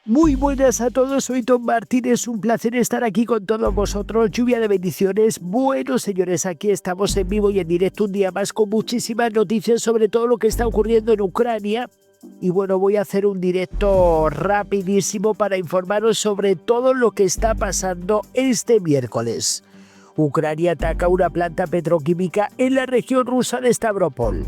Muy buenas a todos, soy Tom Martínez, un placer estar aquí con todos vosotros, lluvia de bendiciones. Bueno, señores, aquí estamos en vivo y en directo un día más con muchísimas noticias sobre todo lo que está ocurriendo en Ucrania. Y bueno, voy a hacer un directo rapidísimo para informaros sobre todo lo que está pasando este miércoles. Ucrania ataca una planta petroquímica en la región rusa de Stavropol.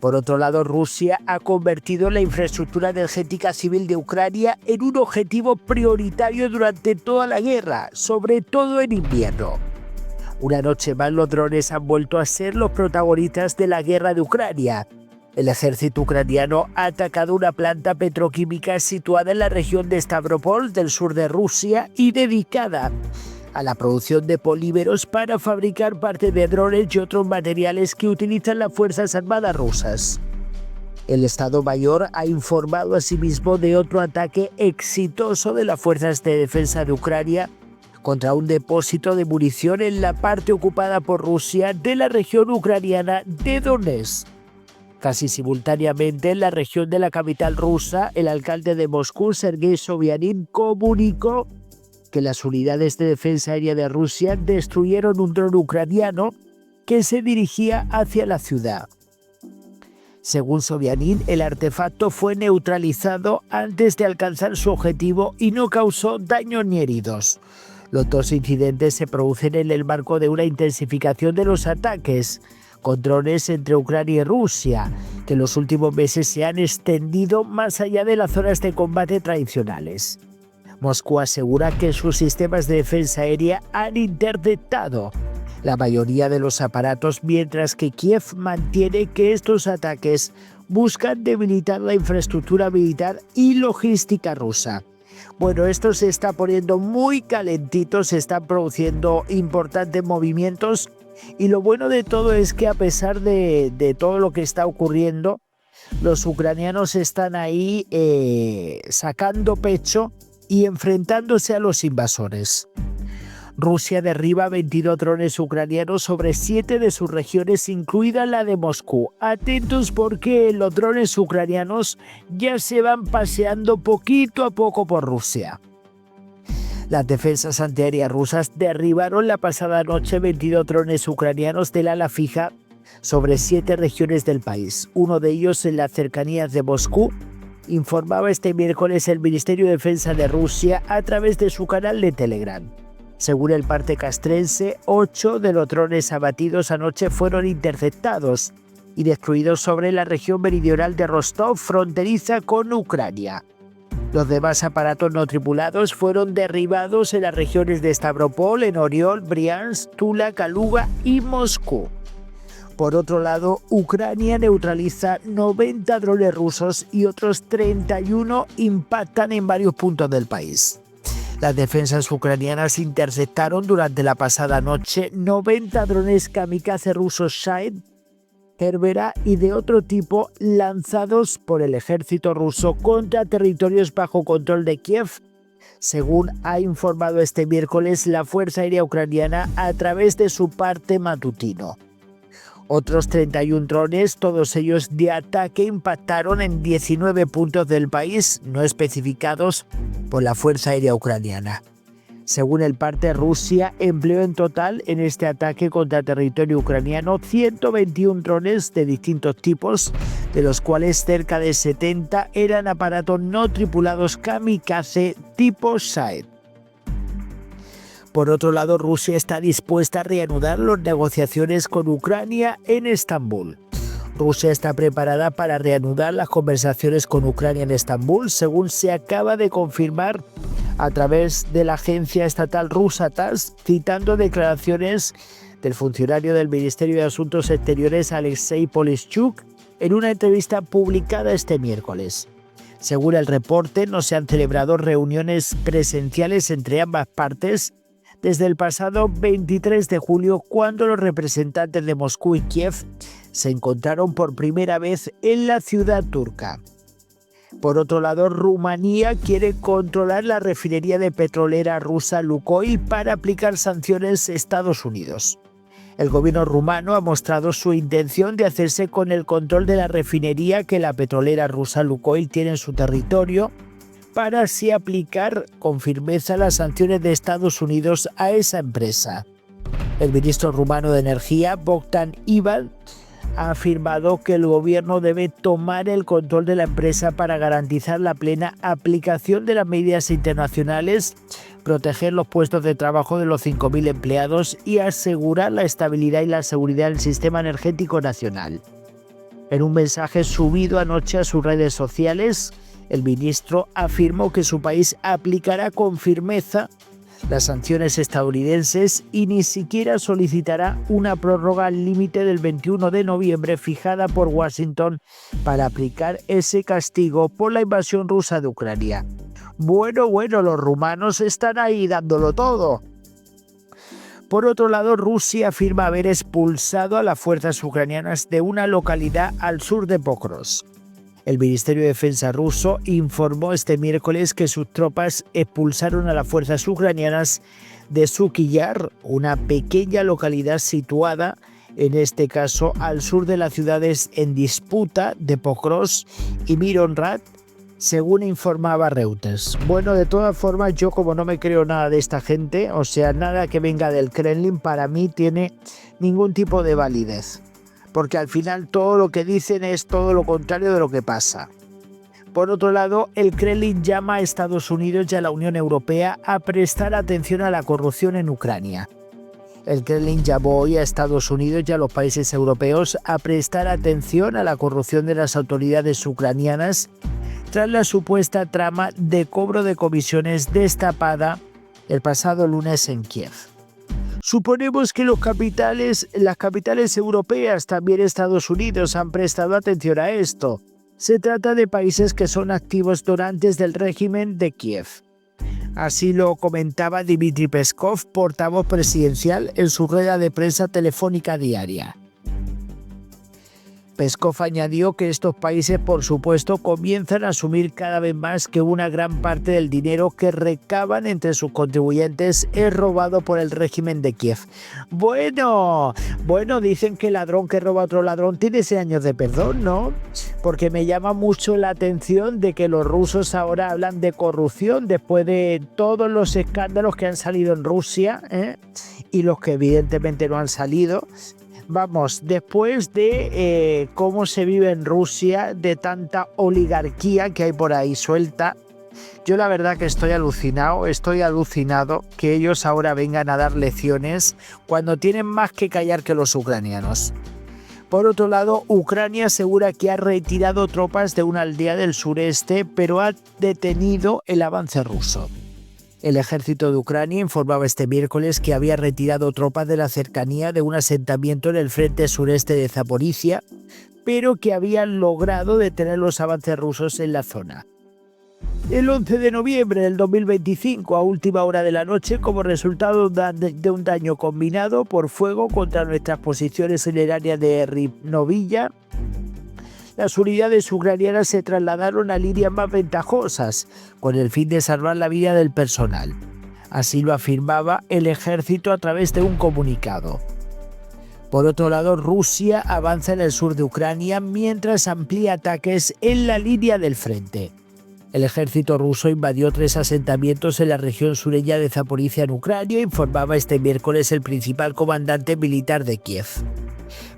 Por otro lado, Rusia ha convertido la infraestructura energética civil de Ucrania en un objetivo prioritario durante toda la guerra, sobre todo en invierno. Una noche más, los drones han vuelto a ser los protagonistas de la guerra de Ucrania. El ejército ucraniano ha atacado una planta petroquímica situada en la región de Stavropol del sur de Rusia y dedicada a la producción de polímeros para fabricar partes de drones y otros materiales que utilizan las Fuerzas Armadas rusas. El Estado Mayor ha informado asimismo de otro ataque exitoso de las Fuerzas de Defensa de Ucrania contra un depósito de munición en la parte ocupada por Rusia de la región ucraniana de Donetsk. Casi simultáneamente, en la región de la capital rusa, el alcalde de Moscú, Sergei Sobyanin, comunicó que las unidades de defensa aérea de Rusia destruyeron un dron ucraniano que se dirigía hacia la ciudad. Según Sobyanin, el artefacto fue neutralizado antes de alcanzar su objetivo y no causó daños ni heridos. Los dos incidentes se producen en el marco de una intensificación de los ataques con drones entre Ucrania y Rusia, que en los últimos meses se han extendido más allá de las zonas de combate tradicionales. Moscú asegura que sus sistemas de defensa aérea han interceptado la mayoría de los aparatos, mientras que Kiev mantiene que estos ataques buscan debilitar la infraestructura militar y logística rusa. Bueno, esto se está poniendo muy calentito, se están produciendo importantes movimientos y lo bueno de todo es que a pesar de todo lo que está ocurriendo, los ucranianos están ahí sacando pecho y enfrentándose a los invasores. Rusia derriba 22 drones ucranianos sobre 7 de sus regiones, incluida la de Moscú. Atentos porque los drones ucranianos ya se van paseando poquito a poco por Rusia. Las defensas antiaéreas rusas derribaron la pasada noche 22 drones ucranianos del ala fija sobre 7 regiones del país, uno de ellos en las cercanías de Moscú, informaba este miércoles el Ministerio de Defensa de Rusia a través de su canal de Telegram. Según el parte castrense, 8 de los drones abatidos anoche fueron interceptados y destruidos sobre la región meridional de Rostov, fronteriza con Ucrania. Los demás aparatos no tripulados fueron derribados en las regiones de Stavropol, en Oriol, Briansk, Tula, Kaluga y Moscú. Por otro lado, Ucrania neutraliza 90 drones rusos y otros 31 impactan en varios puntos del país. Las defensas ucranianas interceptaron durante la pasada noche 90 drones kamikaze rusos Shahed, Kervera y de otro tipo lanzados por el ejército ruso contra territorios bajo control de Kiev, según ha informado este miércoles la Fuerza Aérea Ucraniana a través de su parte matutino. Otros 31 drones, todos ellos de ataque, impactaron en 19 puntos del país no especificados por la Fuerza Aérea Ucraniana. Según el parte, Rusia empleó en total en este ataque contra territorio ucraniano 121 drones de distintos tipos, de los cuales cerca de 70 eran aparatos no tripulados kamikaze tipo Shahed. Por otro lado, Rusia está dispuesta a reanudar las negociaciones con Ucrania en Estambul. Rusia está preparada para reanudar las conversaciones con Ucrania en Estambul, según se acaba de confirmar a través de la agencia estatal rusa TASS, citando declaraciones del funcionario del Ministerio de Asuntos Exteriores Alexei Polishchuk en una entrevista publicada este miércoles. Según el reporte, no se han celebrado reuniones presenciales entre ambas partes desde el pasado 23 de julio, cuando los representantes de Moscú y Kiev se encontraron por primera vez en la ciudad turca. Por otro lado, Rumanía quiere controlar la refinería de petrolera rusa Lukoil para aplicar sanciones a Estados Unidos. El gobierno rumano ha mostrado su intención de hacerse con el control de la refinería que la petrolera rusa Lukoil tiene en su territorio, para así aplicar con firmeza las sanciones de Estados Unidos a esa empresa. El ministro rumano de Energía, Bogdan Ivan, ha afirmado que el gobierno debe tomar el control de la empresa para garantizar la plena aplicación de las medidas internacionales, proteger los puestos de trabajo de los 5.000 empleados y asegurar la estabilidad y la seguridad del sistema energético nacional. En un mensaje subido anoche a sus redes sociales, el ministro afirmó que su país aplicará con firmeza las sanciones estadounidenses y ni siquiera solicitará una prórroga al límite del 21 de noviembre fijada por Washington para aplicar ese castigo por la invasión rusa de Ucrania. Bueno, los rumanos están ahí dándolo todo. Por otro lado, Rusia afirma haber expulsado a las fuerzas ucranianas de una localidad al sur de Pokrovsk. El Ministerio de Defensa ruso informó este miércoles que sus tropas expulsaron a las fuerzas ucranianas de Suky Yar, una pequeña localidad situada, en este caso, al sur de las ciudades en disputa de Pokrovsk y Mironrad, según informaba Reuters. Bueno, de todas formas, yo como no me creo nada de esta gente, o sea, nada que venga del Kremlin, para mí tiene ningún tipo de validez. Porque al final todo lo que dicen es todo lo contrario de lo que pasa. Por otro lado, el Kremlin llama a Estados Unidos y a la Unión Europea a prestar atención a la corrupción en Ucrania. El Kremlin llamó hoy a Estados Unidos y a los países europeos a prestar atención a la corrupción de las autoridades ucranianas tras la supuesta trama de cobro de comisiones destapada el pasado lunes en Kiev. Suponemos que las capitales europeas, también Estados Unidos, han prestado atención a esto. Se trata de países que son activos donantes del régimen de Kiev. Así lo comentaba Dmitry Peskov, portavoz presidencial, en su rueda de prensa telefónica diaria. Peskov añadió que estos países, por supuesto, comienzan a asumir cada vez más que una gran parte del dinero que recaban entre sus contribuyentes es robado por el régimen de Kiev. Bueno, dicen que el ladrón que roba a otro ladrón tiene 6 años de perdón, ¿no? Porque me llama mucho la atención de que los rusos ahora hablan de corrupción después de todos los escándalos que han salido en Rusia, y los que evidentemente no han salido. Vamos, después de cómo se vive en Rusia, de tanta oligarquía que hay por ahí suelta, yo la verdad que estoy alucinado que ellos ahora vengan a dar lecciones cuando tienen más que callar que los ucranianos. Por otro lado, Ucrania asegura que ha retirado tropas de una aldea del sureste, pero ha detenido el avance ruso. El ejército de Ucrania informaba este miércoles que había retirado tropas de la cercanía de un asentamiento en el frente sureste de Zaporizhia, pero que habían logrado detener los avances rusos en la zona. El 11 de noviembre del 2025, a última hora de la noche, como resultado de un daño combinado por fuego contra nuestras posiciones en el área de Rivnovilla, las unidades ucranianas se trasladaron a líneas más ventajosas, con el fin de salvar la vida del personal. Así lo afirmaba el ejército a través de un comunicado. Por otro lado, Rusia avanza en el sur de Ucrania mientras amplía ataques en la línea del frente. El ejército ruso invadió 3 asentamientos en la región sureña de Zaporizhia en Ucrania, informaba este miércoles el principal comandante militar de Kiev.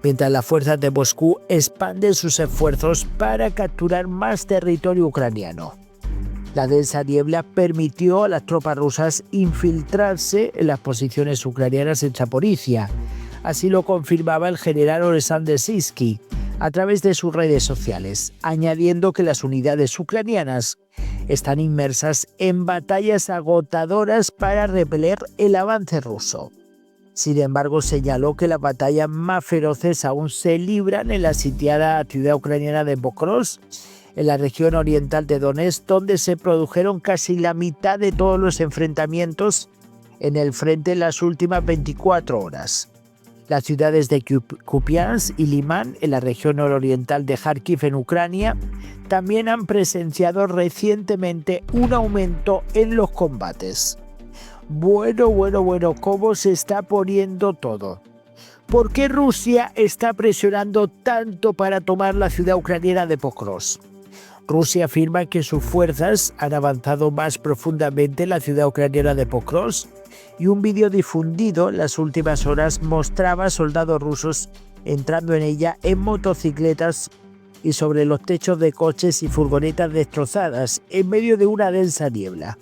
Mientras las fuerzas de Moscú expanden sus esfuerzos para capturar más territorio ucraniano. La densa niebla permitió a las tropas rusas infiltrarse en las posiciones ucranianas en Zaporizhia. Así lo confirmaba el general Oleksandr Syrskyi a través de sus redes sociales, añadiendo que las unidades ucranianas están inmersas en batallas agotadoras para repeler el avance ruso. Sin embargo, señaló que las batallas más feroces aún se libran en la sitiada ciudad ucraniana de Pokrovsk, en la región oriental de Donetsk, donde se produjeron casi la mitad de todos los enfrentamientos en el frente en las últimas 24 horas. Las ciudades de Kupiansk y Liman, en la región nororiental de Kharkiv en Ucrania, también han presenciado recientemente un aumento en los combates. Bueno, ¿cómo se está poniendo todo? ¿Por qué Rusia está presionando tanto para tomar la ciudad ucraniana de Pokrovsk? Rusia afirma que sus fuerzas han avanzado más profundamente en la ciudad ucraniana de Pokrovsk y un vídeo difundido en las últimas horas mostraba soldados rusos entrando en ella en motocicletas y sobre los techos de coches y furgonetas destrozadas en medio de una densa niebla.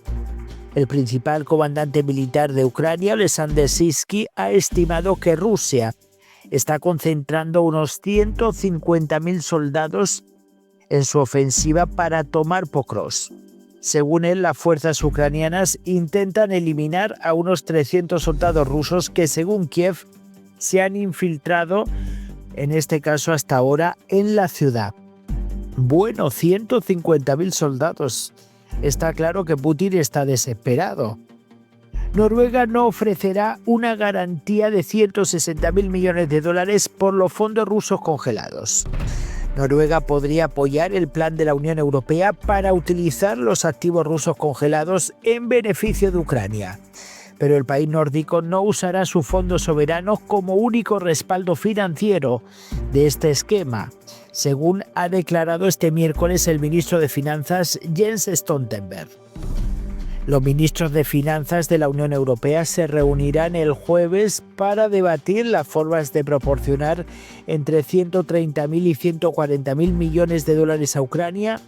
El principal comandante militar de Ucrania, Oleksandr Syrskyi, ha estimado que Rusia está concentrando unos 150.000 soldados en su ofensiva para tomar Pokrovsk. Según él, las fuerzas ucranianas intentan eliminar a unos 300 soldados rusos que, según Kiev, se han infiltrado, en este caso hasta ahora, en la ciudad. Bueno, 150.000 soldados. Está claro que Putin está desesperado. Noruega no ofrecerá una garantía de 160.000 millones de dólares por los fondos rusos congelados. Noruega podría apoyar el plan de la Unión Europea para utilizar los activos rusos congelados en beneficio de Ucrania. Pero el país nórdico no usará sus fondos soberanos como único respaldo financiero de este esquema, según ha declarado este miércoles el ministro de Finanzas Jens Stoltenberg. Los ministros de Finanzas de la Unión Europea se reunirán el jueves para debatir las formas de proporcionar entre 130.000 y 140.000 millones de dólares a Ucrania,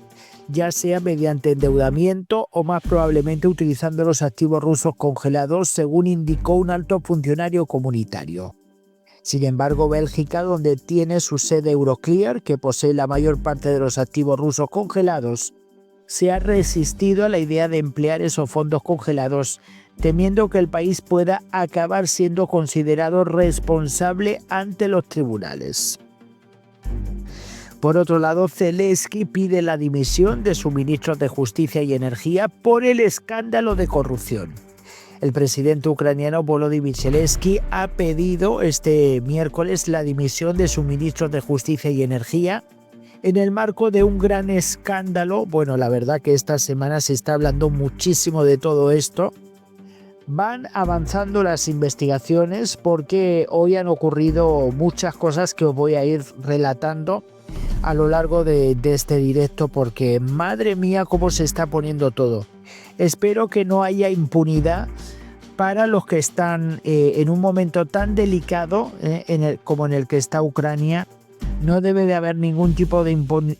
ya sea mediante endeudamiento o más probablemente utilizando los activos rusos congelados, según indicó un alto funcionario comunitario. Sin embargo, Bélgica, donde tiene su sede Euroclear, que posee la mayor parte de los activos rusos congelados, se ha resistido a la idea de emplear esos fondos congelados, temiendo que el país pueda acabar siendo considerado responsable ante los tribunales. Por otro lado, Zelensky pide la dimisión de su ministro de Justicia y Energía por el escándalo de corrupción. El presidente ucraniano Volodymyr Zelensky ha pedido este miércoles la dimisión de su ministro de Justicia y Energía en el marco de un gran escándalo. Bueno, la verdad que esta semana se está hablando muchísimo de todo esto. Van avanzando las investigaciones porque hoy han ocurrido muchas cosas que os voy a ir relatando a lo largo de este directo, porque madre mía cómo se está poniendo todo. Espero que no haya impunidad para los que están en un momento tan delicado como en el que está Ucrania. No debe de haber ningún tipo de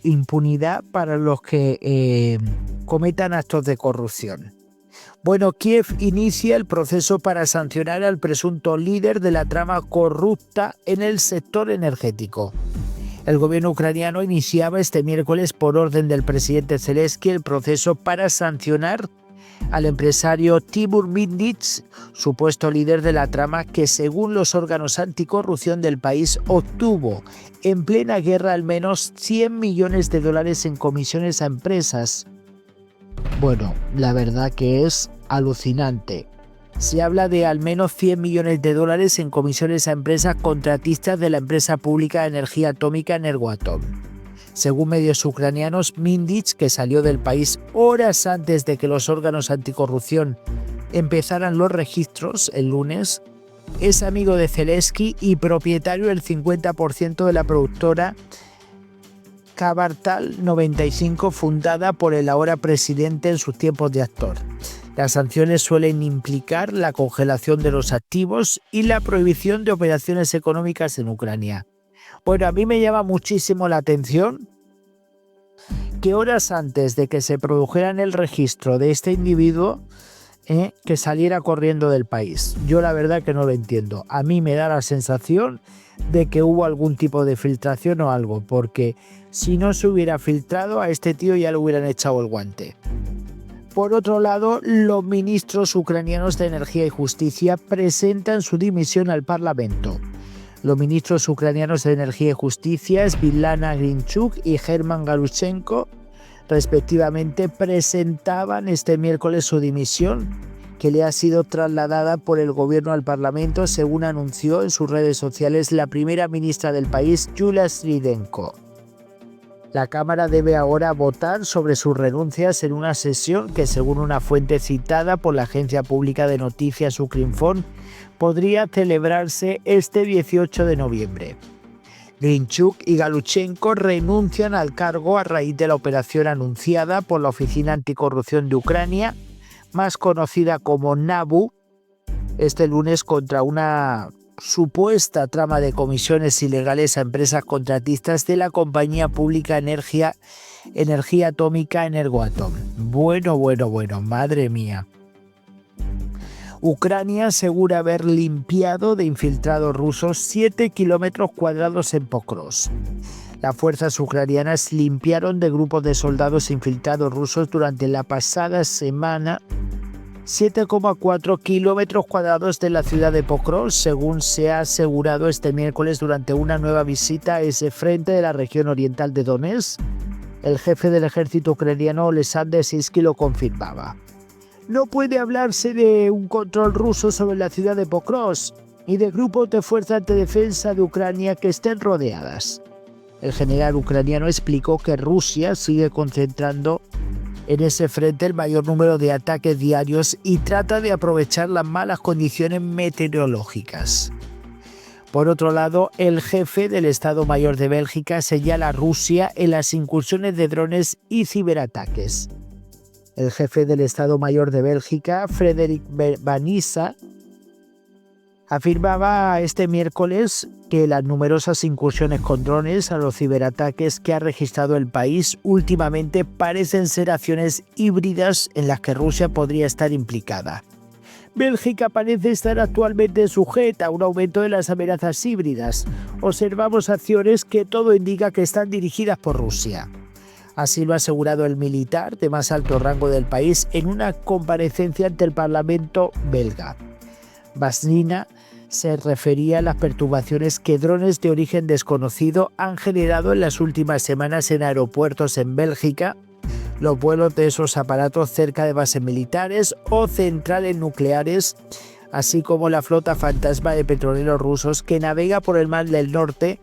impunidad para los que cometan actos de corrupción. Bueno, Kiev inicia el proceso para sancionar al presunto líder de la trama corrupta en el sector energético. El gobierno ucraniano iniciaba este miércoles, por orden del presidente Zelensky, el proceso para sancionar al empresario Timur Mindich, supuesto líder de la trama que, según los órganos anticorrupción del país, obtuvo en plena guerra al menos 100 millones de dólares en comisiones a empresas. Bueno, la verdad que es alucinante. Se habla de al menos 100 millones de dólares en comisiones a empresas contratistas de la empresa pública de energía atómica Energoatom. Según medios ucranianos, Mindich, que salió del país horas antes de que los órganos anticorrupción empezaran los registros el lunes, es amigo de Zelensky y propietario del 50% de la productora Kvartal 95, fundada por el ahora presidente en sus tiempos de actor. Las sanciones suelen implicar la congelación de los activos y la prohibición de operaciones económicas en Ucrania. Bueno, a mí me llama muchísimo la atención que horas antes de que se produjera el registro de este individuo, que saliera corriendo del país. Yo la verdad que no lo entiendo. A mí me da la sensación de que hubo algún tipo de filtración o algo, porque si no se hubiera filtrado, a este tío ya le hubieran echado el guante. Por otro lado, los ministros ucranianos de Energía y Justicia presentan su dimisión al Parlamento. Los ministros ucranianos de Energía y Justicia, Svitlana Grinchuk y German Galuchenko, respectivamente, presentaban este miércoles su dimisión, que le ha sido trasladada por el gobierno al Parlamento, según anunció en sus redes sociales la primera ministra del país, Yulia Svidenko. La Cámara debe ahora votar sobre sus renuncias en una sesión que, según una fuente citada por la agencia pública de noticias Ukrinform, podría celebrarse este 18 de noviembre. Grinchuk y Galuchenko renuncian al cargo a raíz de la operación anunciada por la Oficina Anticorrupción de Ucrania, más conocida como NABU, este lunes contra una supuesta trama de comisiones ilegales a empresas contratistas de la compañía pública Energía Atómica Energoatom. Bueno, madre mía. Ucrania asegura haber limpiado de infiltrados rusos 7 kilómetros cuadrados en Pokrovsk. Las fuerzas ucranianas limpiaron de grupos de soldados infiltrados rusos durante la pasada semana 7,4 kilómetros cuadrados de la ciudad de Pokrovsk, según se ha asegurado este miércoles durante una nueva visita a ese frente de la región oriental de Donetsk. El jefe del ejército ucraniano, Oleksandr Syrskyi, lo confirmaba. No puede hablarse de un control ruso sobre la ciudad de Pokrovsk y de grupos de fuerzas de defensa de Ucrania que estén rodeadas. El general ucraniano explicó que Rusia sigue concentrando en ese frente el mayor número de ataques diarios y trata de aprovechar las malas condiciones meteorológicas. Por otro lado, el jefe del Estado Mayor de Bélgica señala a Rusia en las incursiones de drones y ciberataques. El jefe del Estado Mayor de Bélgica, Frederik Bannissa, afirmaba este miércoles que las numerosas incursiones con drones a los ciberataques que ha registrado el país últimamente parecen ser acciones híbridas en las que Rusia podría estar implicada. Bélgica parece estar actualmente sujeta a un aumento de las amenazas híbridas. Observamos acciones que todo indica que están dirigidas por Rusia. Así lo ha asegurado el militar de más alto rango del país en una comparecencia ante el Parlamento belga. Bannissa se refería a las perturbaciones que drones de origen desconocido han generado en las últimas semanas en aeropuertos en Bélgica, los vuelos de esos aparatos cerca de bases militares o centrales nucleares, así como la flota fantasma de petroleros rusos que navega por el Mar del Norte,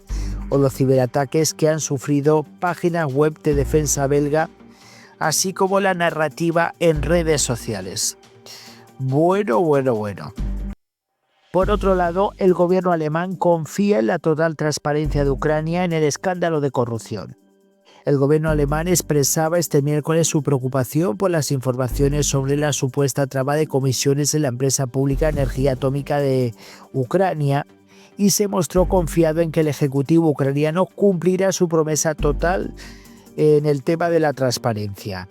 o los ciberataques que han sufrido páginas web de defensa belga, así como la narrativa en redes sociales. Bueno. Por otro lado, el gobierno alemán confía en la total transparencia de Ucrania en el escándalo de corrupción. El gobierno alemán expresaba este miércoles su preocupación por las informaciones sobre la supuesta trama de comisiones en la empresa pública Energía Atómica de Ucrania y se mostró confiado en que el ejecutivo ucraniano cumplirá su promesa total en el tema de la transparencia.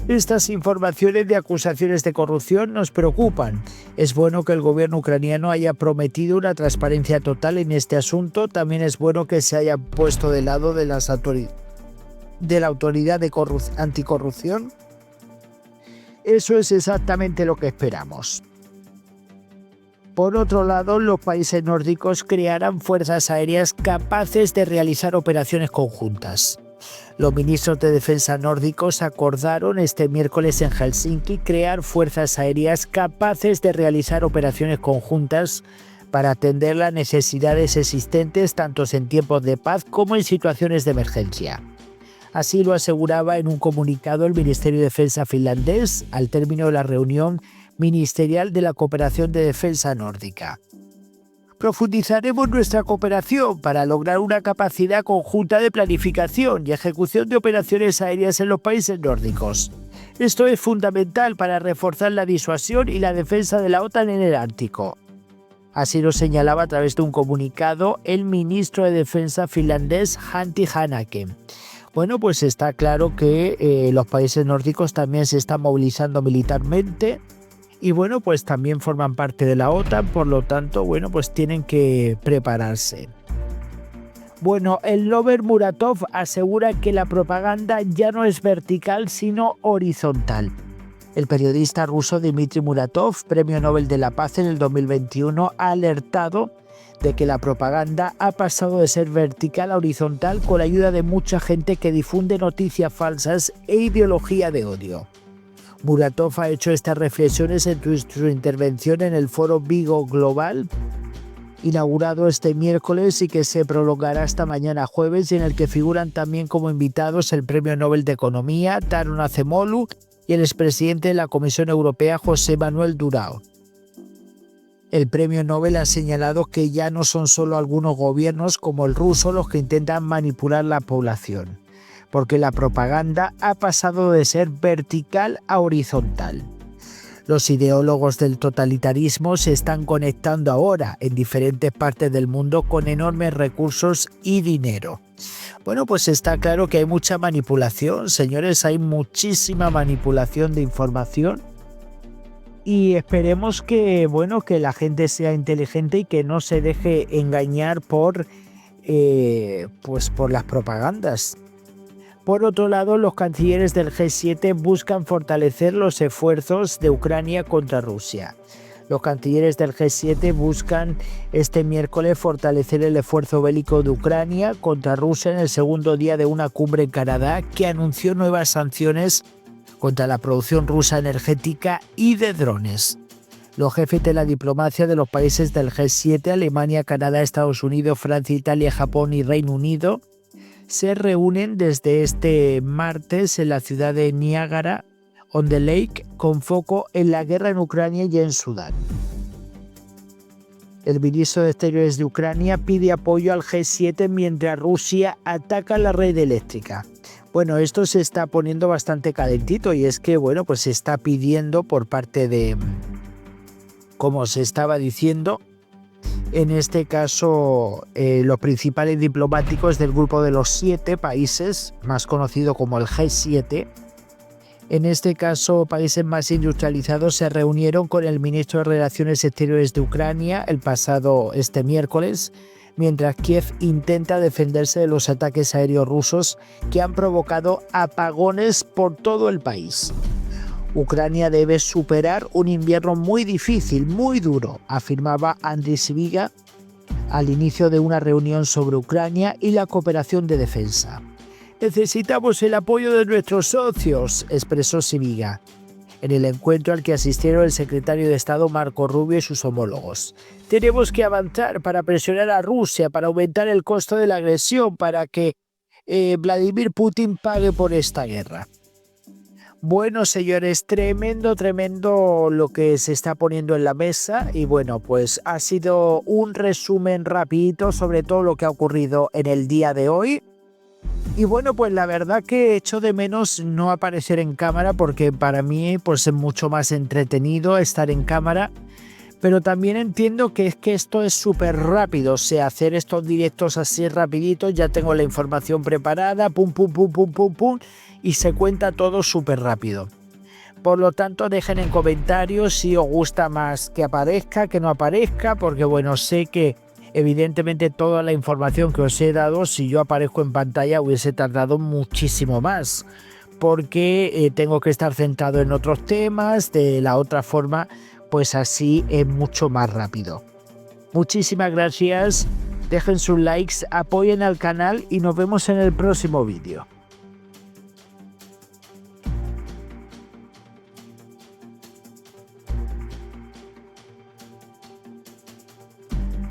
Estas informaciones de acusaciones de corrupción nos preocupan. Es bueno que el gobierno ucraniano haya prometido una transparencia total en este asunto. También es bueno que se haya puesto del lado de la autoridad de anticorrupción. Eso es exactamente lo que esperamos. Por otro lado, los países nórdicos crearán fuerzas aéreas capaces de realizar operaciones conjuntas. Los ministros de defensa nórdicos acordaron este miércoles en Helsinki crear fuerzas aéreas capaces de realizar operaciones conjuntas para atender las necesidades existentes tanto en tiempos de paz como en situaciones de emergencia. Así lo aseguraba en un comunicado el Ministerio de Defensa finlandés al término de la reunión ministerial de la cooperación de defensa nórdica. Profundizaremos nuestra cooperación para lograr una capacidad conjunta de planificación y ejecución de operaciones aéreas en los países nórdicos. Esto es fundamental para reforzar la disuasión y la defensa de la OTAN en el Ártico. Así lo señalaba a través de un comunicado el ministro de Defensa finlandés Antti Häkkänen. Bueno, pues está claro que los países nórdicos también se están movilizando militarmente. Y bueno, pues también forman parte de la OTAN, por lo tanto, bueno, pues tienen que prepararse. Bueno, el Nobel Muratov asegura que la propaganda ya no es vertical, sino horizontal. El periodista ruso Dmitry Muratov, Premio Nobel de la Paz en el 2021, ha alertado de que la propaganda ha pasado de ser vertical a horizontal con la ayuda de mucha gente que difunde noticias falsas e ideología de odio. Muratov ha hecho estas reflexiones en su intervención en el foro Vigo Global, inaugurado este miércoles y que se prolongará hasta mañana jueves, y en el que figuran también como invitados el Premio Nobel de Economía, Daron Acemoglu, y el expresidente de la Comisión Europea, José Manuel Durão. El premio Nobel ha señalado que ya no son solo algunos gobiernos como el ruso los que intentan manipular la población, porque la propaganda ha pasado de ser vertical a horizontal. Los ideólogos del totalitarismo se están conectando ahora en diferentes partes del mundo con enormes recursos y dinero. Bueno, pues está claro que hay mucha manipulación, señores, hay muchísima manipulación de información. Y esperemos que, bueno, que la gente sea inteligente y que no se deje engañar por las propagandas. Por otro lado, los cancilleres del G7 buscan fortalecer los esfuerzos de Ucrania contra Rusia. Los cancilleres del G7 buscan este miércoles fortalecer el esfuerzo bélico de Ucrania contra Rusia en el segundo día de una cumbre en Canadá que anunció nuevas sanciones contra la producción rusa energética y de drones. Los jefes de la diplomacia de los países del G7, Alemania, Canadá, Estados Unidos, Francia, Italia, Japón y Reino Unido, se reúnen desde este martes en la ciudad de Niagara-on-the-Lake con foco en la guerra en Ucrania y en Sudán. El ministro de Exteriores de Ucrania pide apoyo al G7 mientras Rusia ataca la red eléctrica. Bueno, esto se está poniendo bastante calentito y es que, bueno, pues se está pidiendo por parte de, como se estaba diciendo, en este caso los principales diplomáticos del grupo de los 7 países, más conocido como el G7, en este caso países más industrializados, se reunieron con el ministro de Relaciones Exteriores de Ucrania el pasado miércoles, mientras Kiev intenta defenderse de los ataques aéreos rusos que han provocado apagones por todo el país. Ucrania debe superar un invierno muy difícil, muy duro, afirmaba Andriy Sybiga al inicio de una reunión sobre Ucrania y la cooperación de defensa. Necesitamos el apoyo de nuestros socios, expresó Sybiga, en el encuentro al que asistieron el secretario de Estado Marco Rubio y sus homólogos. Tenemos que avanzar para presionar a Rusia, para aumentar el costo de la agresión, para que Vladimir Putin pague por esta guerra. Bueno, señores, tremendo lo que se está poniendo en la mesa y bueno, pues ha sido un resumen rapidito sobre todo lo que ha ocurrido en el día de hoy. Y bueno, pues la verdad que echo de menos no aparecer en cámara porque para mí pues es mucho más entretenido estar en cámara. Pero también entiendo que es que esto es súper rápido, o sea, hacer estos directos así rapiditos, ya tengo la información preparada, pum, y se cuenta todo súper rápido. Por lo tanto, dejen en comentarios si os gusta más que aparezca, que no aparezca, porque bueno, sé que evidentemente toda la información que os he dado, si yo aparezco en pantalla hubiese tardado muchísimo más, porque tengo que estar centrado en otros temas, de la otra forma pues así es mucho más rápido. Muchísimas gracias, dejen sus likes, apoyen al canal y nos vemos en el próximo vídeo.